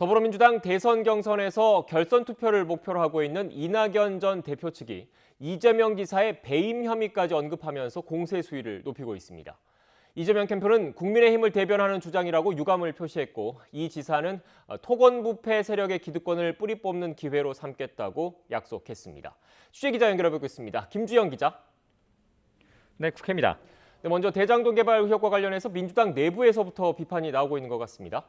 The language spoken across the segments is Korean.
더불어민주당 대선 경선에서 결선 투표를 목표로 하고 있는 이낙연 전 대표 측이 이재명 지사의 배임 혐의까지 언급하면서 공세 수위를 높이고 있습니다. 이재명 캠프는 국민의힘을 대변하는 주장이라고 유감을 표시했고, 이 지사는 토건부패 세력의 기득권을 뿌리 뽑는 기회로 삼겠다고 약속했습니다. 취재기자 연결해보겠습니다. 김주영 기자. 네, 국회입니다. 먼저 대장동 개발 의혹과 관련해서 민주당 내부에서부터 비판이 나오고 있는 것 같습니다.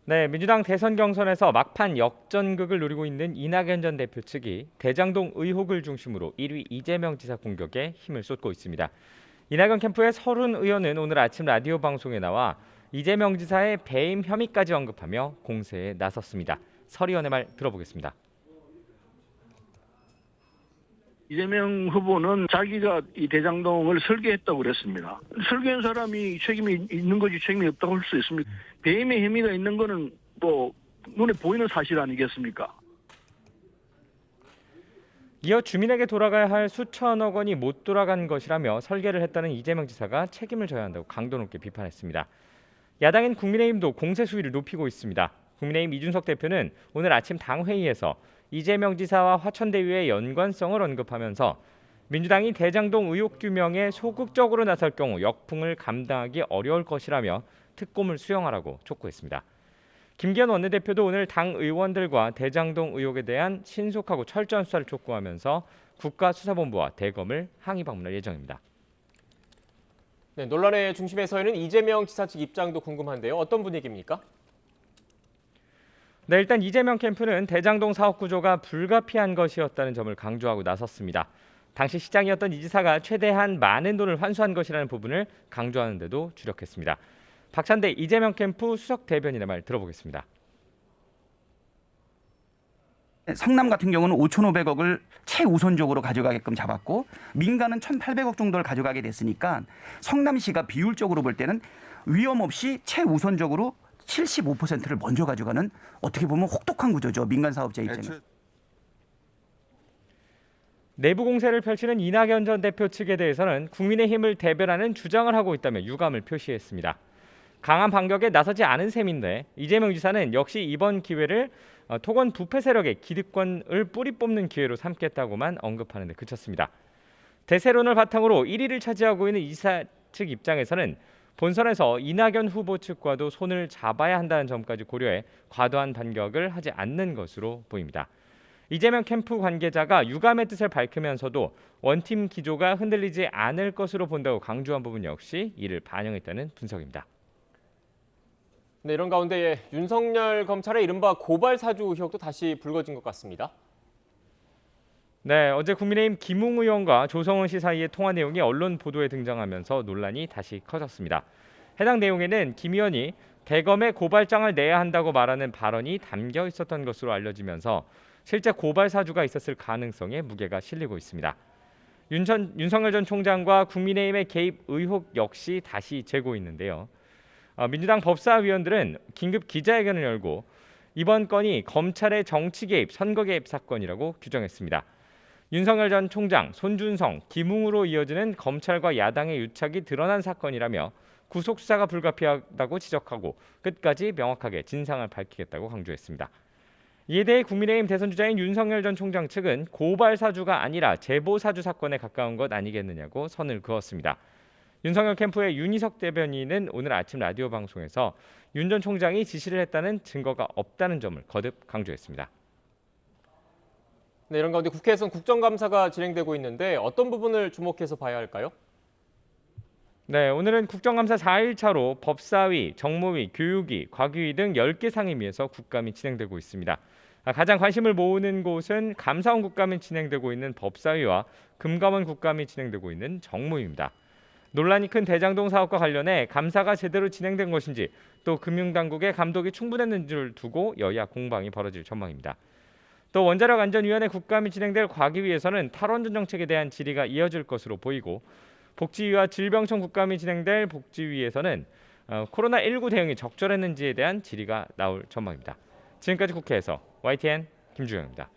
네, 민주당 대선 경선에서 막판 역전극을 노리고 있는 이낙연 전 대표 측이 대장동 의혹을 중심으로 1위 이재명 지사 공격에 힘을 쏟고 있습니다. 이낙연 캠프의 서른 의원은 오늘 아침 라디오 방송에 나와 이재명 지사의 배임 혐의까지 언급하며 공세에 나섰습니다. 설 의원의 말 들어보겠습니다. 이재명 후보는 자기가 이 대장동을 설계했다고 그랬습니다. 설계한 사람이 책임이 있는 거지 책임이 없다고 할 수 있습니까? 배임의 혐의가 있는 거는 뭐 눈에 보이는 사실 아니겠습니까? 이어 주민에게 돌아가야 할 수천억 원이 못 돌아간 것이라며 설계를 했다는 이재명 지사가 책임을 져야 한다고 강도 높게 비판했습니다. 야당인 국민의힘도 공세 수위를 높이고 있습니다. 국민의힘 이준석 대표는 오늘 아침 당회의에서 이재명 지사와 화천대유의 연관성을 언급하면서 민주당이 대장동 의혹 규명에 소극적으로 나설 경우 역풍을 감당하기 어려울 것이라며 특검을 수용하라고 촉구했습니다. 김기현 원내대표도 오늘 당 의원들과 대장동 의혹에 대한 신속하고 철저한 수사를 촉구하면서 국가수사본부와 대검을 항의 방문할 예정입니다. 네, 논란의 중심에 서 있는 이재명 지사 측 입장도 궁금한데요. 어떤 분위기입니까? 네, 일단 이재명 캠프는 대장동 사업 구조가 불가피한 것이었다는 점을 강조하고 나섰습니다. 당시 시장이었던 이 지사가 최대한 많은 돈을 환수한 것이라는 부분을 강조하는 데도 주력했습니다. 박찬대 이재명 캠프 수석 대변인의 말 들어보겠습니다. 성남 같은 경우는 5,500억을 최우선적으로 가져가게끔 잡았고 민간은 1,800억 정도를 가져가게 됐으니까 성남시가 비율적으로 볼 때는 위험 없이 최우선적으로 75%를 먼저 가져가는 어떻게 보면 혹독한 구조죠. 민간 사업자 입장에서. 내부 공세를 펼치는 이낙연 전 대표 측에 대해서는 국민의힘을 대변하는 주장을 하고 있다며 유감을 표시했습니다. 강한 반격에 나서지 않은 셈인데 이재명 지사는 역시 이번 기회를 토건 부패 세력의 기득권을 뿌리 뽑는 기회로 삼겠다고만 언급하는 데 그쳤습니다. 대세론을 바탕으로 1위를 차지하고 있는 이사 측 입장에서는 본선에서 이낙연 후보 측과도 손을 잡아야 한다는 점까지 고려해 과도한 반격을 하지 않는 것으로 보입니다. 이재명 캠프 관계자가 유감의 뜻을 밝히면서도 원팀 기조가 흔들리지 않을 것으로 본다고 강조한 부분 역시 이를 반영했다는 분석입니다. 네, 이런 가운데 윤석열 검찰의 이른바 고발 사주 의혹도 다시 불거진 것 같습니다. 네, 어제 국민의힘 김웅 의원과 조성은 씨 사이의 통화 내용이 언론 보도에 등장하면서 논란이 다시 커졌습니다. 해당 내용에는 김 의원이 대검에 고발장을 내야 한다고 말하는 발언이 담겨 있었던 것으로 알려지면서 실제 고발 사주가 있었을 가능성에 무게가 실리고 있습니다. 윤석열 전 총장과 국민의힘의 개입 의혹 역시 다시 재고 있는데요. 민주당 법사위원들은 긴급 기자회견을 열고 이번 건이 검찰의 정치 개입, 선거 개입 사건이라고 규정했습니다. 윤석열 전 총장, 손준성, 김웅으로 이어지는 검찰과 야당의 유착이 드러난 사건이라며 구속 수사가 불가피하다고 지적하고 끝까지 명확하게 진상을 밝히겠다고 강조했습니다. 이에 대해 국민의힘 대선 주자인 윤석열 전 총장 측은 고발 사주가 아니라 제보 사주 사건에 가까운 것 아니겠느냐고 선을 그었습니다. 윤석열 캠프의 윤희석 대변인은 오늘 아침 라디오 방송에서 윤 전 총장이 지시를 했다는 증거가 없다는 점을 거듭 강조했습니다. 네, 이런 가운데 국회에서는 국정감사가 진행되고 있는데 어떤 부분을 주목해서 봐야 할까요? 네, 오늘은 국정감사 4일차로 법사위, 정무위, 교육위, 과기위 등 10개 상임위에서 국감이 진행되고 있습니다. 가장 관심을 모으는 곳은 감사원 국감이 진행되고 있는 법사위와 금감원 국감이 진행되고 있는 정무위입니다. 논란이 큰 대장동 사업과 관련해 감사가 제대로 진행된 것인지 또 금융당국의 감독이 충분했는지를 두고 여야 공방이 벌어질 전망입니다. 또 원자력안전위원회 국감이 진행될 과기위에서는 탈원전 정책에 대한 질의가 이어질 것으로 보이고 복지위와 질병청 국감이 진행될 복지위에서는 코로나19 대응이 적절했는지에 대한 질의가 나올 전망입니다. 지금까지 국회에서 YTN 김주영입니다.